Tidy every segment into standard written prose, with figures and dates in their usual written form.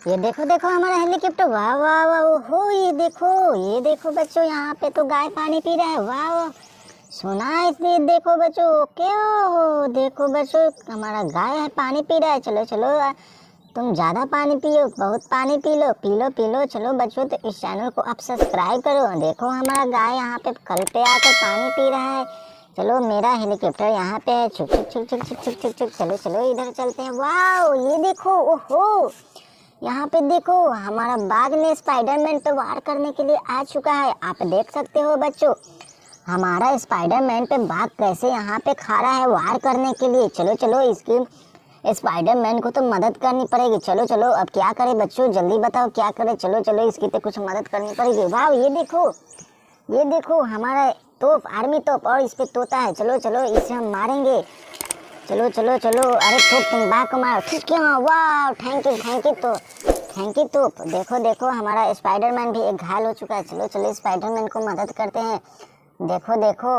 ये देखो देखो हमारा हेलीकॉप्टर, वाह वाह वाह, ओहो ये देखो बच्चों, यहाँ पे तो गाय पानी पी रहा है, वाह वाह। सुना है इसलिए देखो बच्चों, क्यों देखो बच्चों हमारा गाय है पानी पी रहा है। चलो चलो तुम ज़्यादा पानी पियो, बहुत पानी पी लो। चलो बच्चों तो इस चैनल को आप सब्सक्राइब करो। देखो हमारा गाय यहाँ पे कल पे आकर पानी पी रहा है। चलो मेरा हेलीकॉप्टर यहाँ पे है, छुक छुक छुक छुक छुक छुक छुक। चलो चलो इधर चलते हैं। वाह ये देखो, ओहो यहाँ पे देखो हमारा बाघ ने स्पाइडरमैन पे वार करने के लिए आ चुका है। आप देख सकते हो बच्चों हमारा स्पाइडरमैन पे बाघ कैसे यहाँ पे खड़ा है वार करने के लिए। चलो चलो इसकी स्पाइडरमैन को तो मदद करनी पड़ेगी। चलो चलो अब क्या करें बच्चों, जल्दी बताओ क्या करें। चलो चलो इसकी तो कुछ मदद करनी पड़ेगी। वाह ये देखो हमारा तोप, आर्मी तोप, और इस पे तोता है। चलो चलो इसे हम मारेंगे। चलो चलो चलो, अरे तोप तुम बाघ को मारो, ठीक है। वाह थैंक यू तोप। देखो देखो हमारा स्पाइडरमैन भी एक घायल हो चुका है। चलो चलो स्पाइडरमैन को मदद करते हैं। देखो देखो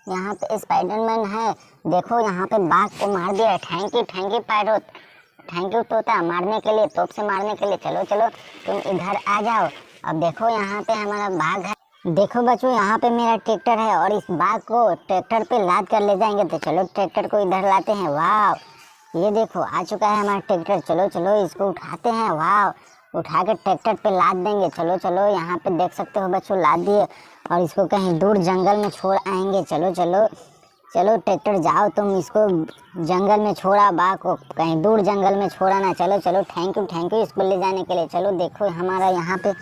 यहाँ पे स्पाइडरमैन है, देखो यहाँ पे बाघ को मार दिया। थैंक यू पायरो, थैंक यू तोता मारने के लिए, तोप से मारने के लिए। चलो चलो तुम इधर आ जाओ। अब देखो यहाँ पे हमारा बाघ है। देखो बच्चों यहाँ पे मेरा ट्रैक्टर है और इस बाघ को ट्रैक्टर पे लाद कर ले जाएंगे। तो चलो ट्रैक्टर को इधर लाते हैं। वाह ये देखो आ चुका है हमारा ट्रैक्टर। चलो चलो इसको उठाते हैं। वाह उठा के ट्रैक्टर पे लाद देंगे। चलो चलो यहाँ पे देख सकते हो बच्चों लाद दिए और इसको कहीं दूर जंगल में छोड़ आएंगे। चलो चलो चलो ट्रैक्टर जाओ, तुम इसको जंगल में छोड़ा, बाघ को कहीं दूर जंगल में छोड़ा ना। चलो चलो थैंक यू इसको ले जाने के लिए। चलो देखो हमारा यहाँ पे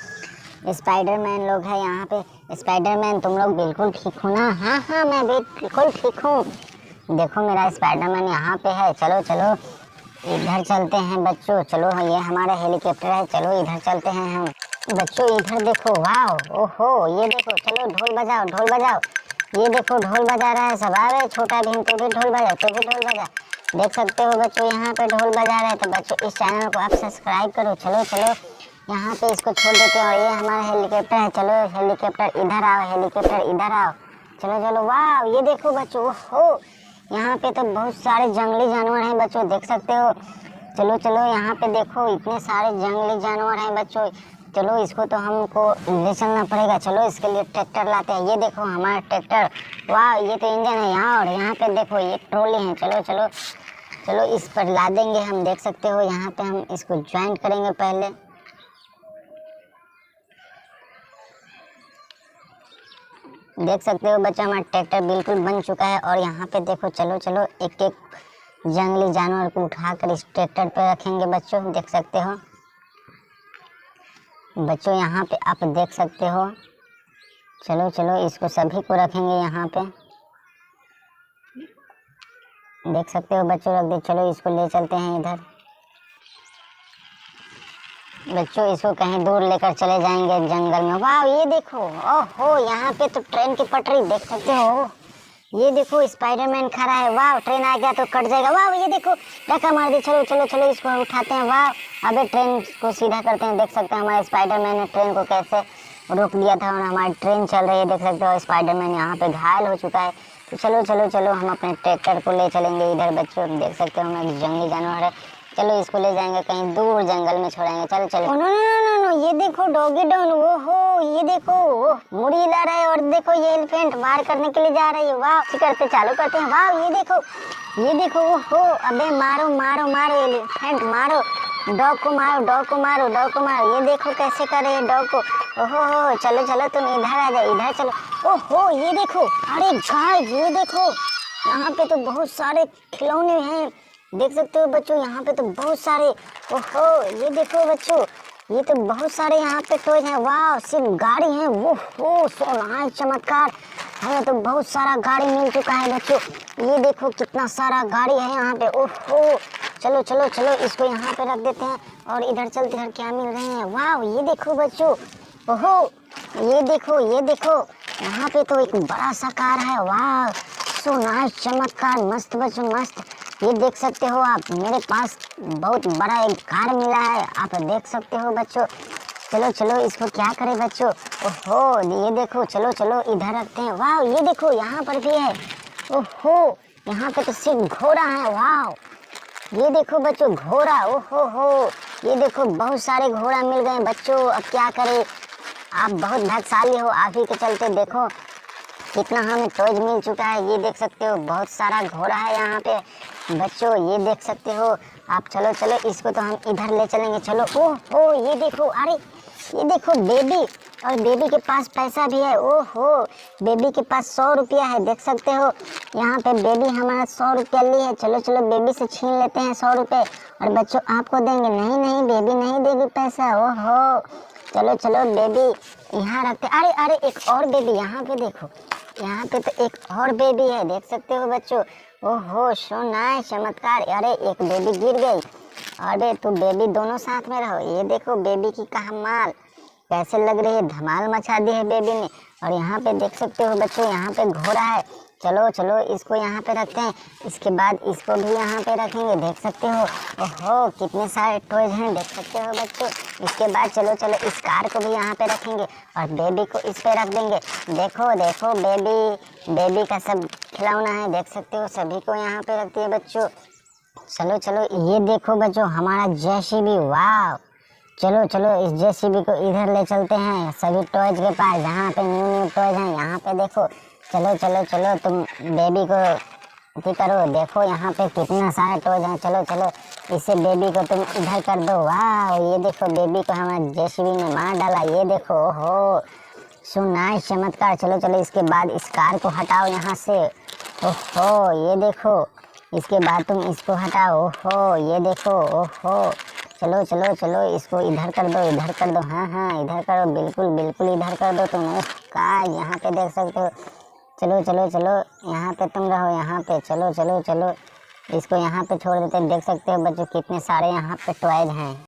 स्पाइडरमैन लोग हैं। यहाँ पे स्पाइडरमैन तुम लोग बिल्कुल ठीक हो ना? हाँ मैं बिल्कुल ठीक हूँ। देखो मेरा स्पाइडरमैन यहाँ पे है। चलो चलो इधर चलते हैं बच्चों। चलो ये हमारा हेलीकॉप्टर है, चलो इधर चलते हैं हम बच्चों। इधर देखो, वाह ओहो ये देखो, चलो ढोल बजाओ। ये देखो ढोल बजा रहा है सब। आ रहे छोटा भीम, तो भी ढोल बजा। देख सकते हो बच्चों यहाँ पे ढोल बजा रहे हैं। तो बच्चों इस चैनल को आप सब्सक्राइब करो। चलो चलो यहाँ पे इसको छोड़ देते हैं और ये हमारा हेलीकॉप्टर है। चलो हेलीकॉप्टर इधर आओ। चलो चलो वाह ये देखो बच्चों, ओहो यहाँ पे तो बहुत सारे जंगली जानवर हैं बच्चों, देख सकते हो। चलो चलो यहाँ पे देखो इतने सारे जंगली जानवर हैं बच्चों। चलो इसको तो हमको ले चलना पड़ेगा। चलो इसके लिए ट्रैक्टर लाते हैं। ये देखो हमारा ट्रैक्टर, वाह ये तो इंजन है यहाँ। और यहाँ पे देखो ये ट्रॉली है। चलो चलो चलो इस पर ला देंगे हम, देख सकते हो यहाँ पे हम इसको ज्वाइन करेंगे पहले। देख सकते हो बच्चों हमारा ट्रैक्टर बिल्कुल बन चुका है। और यहाँ पे देखो चलो चलो एक एक जंगली जानवर को उठाकर इस ट्रैक्टर पे रखेंगे बच्चों, देख सकते हो बच्चों यहाँ पे आप देख सकते हो। चलो चलो इसको सभी को रखेंगे यहाँ पे, देख सकते हो बच्चों रख दे। चलो इसको ले चलते हैं इधर बच्चों, इसको कहीं दूर लेकर चले जाएंगे जंगल में। वाह ये देखो, ओहो यहाँ पे तो ट्रेन की पटरी देख सकते हो। ये देखो स्पाइडरमैन खड़ा है। वाह ट्रेन आ गया तो कट जाएगा। वाह ये देखो धक्का मार दी। चलो चलो चलो इसको उठाते हैं। वाह अबे ट्रेन को सीधा करते हैं। देख सकते हैं हमारे स्पाइडरमैन ने ट्रेन को कैसे रोक दिया था और हमारी ट्रेन चल रही है। देख सकते हो स्पाइडरमैन यहाँ पे घायल हो चुका है। तो चलो चलो चलो हम अपने ट्रैक्टर को ले चलेंगे इधर बच्चों, देख सकते हो हमारे जंगली जानवर है। चलो इसको ले जाएंगे कहीं दूर जंगल में छोड़ेंगे। चलो चलो नो ये देखो डॉगी डॉन, वो हो ये देखो मुड़ी हिला रहा है। और देखो ये एलिफेंट वार करने के लिए जा रही है। वाह करते चालू करते हैं। वाह ये देखो वो हो, अबे मारो एलिफेंट मारो, डॉग को मारो। ये देखो कैसे कर रहे हैं डॉग को। ओहो हो चलो चलो तुम इधर आ जाओ, इधर चलो। ओहो ये देखो, अरे गाइस ये देखो यहाँ पे तो बहुत सारे खिलौने हैं, देख सकते हो बच्चों यहाँ पे तो बहुत सारे। ओहो ये देखो बच्चों ये तो बहुत सारे यहाँ पे टॉयज हैं। वाह सिर्फ गाड़ी है, वो हो सोना चमत्कार, हमें तो बहुत सारा गाड़ी मिल चुका है बच्चों। ये देखो कितना सारा गाड़ी है यहाँ पे। ओहो चलो चलो चलो इसको यहाँ पे रख देते हैं और इधर चलते हैं क्या मिल रहे हैं। वाह ये देखो बच्चों, ओहो ये देखो यहाँ पे तो एक बड़ा सा कार है। वाह सोना चमत्कार, मस्त बच्चों मस्त। ये देख सकते हो आप, मेरे पास बहुत बड़ा एक कार मिला है, आप देख सकते हो बच्चों। चलो चलो इसको क्या करें बच्चों। ओहो ये देखो, चलो चलो इधर रखते हैं। वाह ये देखो यहाँ पर भी है। ओहो यहाँ पे तो सिर्फ घोड़ा है। वाह ये देखो बच्चों घोड़ा, ओहो हो ये देखो बहुत सारे घोड़ा मिल गए बच्चों, अब क्या करें। आप बहुत भाग्यशाली हो, आप ही के चलते देखो कितना हमें टॉयज मिल चुका है। ये देख सकते हो बहुत सारा घोड़ा है यहाँ पे बच्चों, ये देख सकते हो आप। चलो चलो इसको तो हम इधर ले चलेंगे। चलो ओह ये देखो, अरे ये देखो बेबी, और बेबी के पास पैसा भी है। ओहो बेबी के पास 100 रुपया है, देख सकते हो यहाँ पे बेबी हमारा 100 रुपया ली है। चलो चलो बेबी से छीन लेते हैं 100 रुपये और बच्चों आपको देंगे। नहीं नहीं बेबी नहीं देगी पैसा। ओहो चलो चलो बेबी यहाँ रखते। अरे अरे एक और बेबी यहाँ पे देखो, यहाँ पे तो एक और बेबी है, देख सकते हो बच्चों। ओहो सो नाइस, चमत्कार। अरे एक बेबी गिर गई, अरे तो बेबी दोनों साथ में रहो। ये देखो बेबी की कमाल कैसे लग रही है, धमाल मचा दी है बेबी ने। और यहाँ पे देख सकते हो बच्चों यहाँ पे घोड़ा है। चलो चलो इसको यहाँ पे रखते हैं, इसके बाद इसको भी यहाँ पे रखेंगे, देख सकते हो। ओहो कितने सारे टॉयज हैं, देख सकते हो बच्चों। इसके बाद चलो चलो इस कार को भी यहाँ पे रखेंगे और बेबी को इस पे रख देंगे। देखो देखो बेबी का सब खिलौना है, देख सकते हो। सभी को यहाँ पे रखती है बच्चों। चलो चलो ये देखो बच्चों हमारा जेसीबी, वाह। चलो चलो इस जेसीबी को इधर ले चलते हैं सभी टॉयज के पास, जहाँ पे न्यू टॉयज हैं यहाँ पे देखो। चलो चलो चलो तुम बेबी को अति करो, देखो यहाँ पे कितना सारे टॉयज हैं। चलो चलो इसे बेबी को तुम इधर कर दो। वाह ये देखो बेबी को हमारे जेसीबी ने मार डाला, ये देखो। ओहो सो नाइस, चमत्कार। चलो चलो इसके बाद इस कार को हटाओ यहाँ से। ओहो ये देखो, इसके बाद तुम इसको हटाओ। ओहो ये देखो। ओहो चलो चलो चलो इसको इधर कर दो, इधर कर दो। हाँ हाँ इधर करो, बिल्कुल बिल्कुल इधर कर दो तुम। कार यहाँ पे देख सकते हो। चलो चलो चलो यहाँ पे तुम रहो, यहाँ पे। चलो चलो चलो इसको यहाँ पे छोड़ देते हैं, देख सकते हो बच्चों कितने सारे यहाँ पे टॉयज हैं।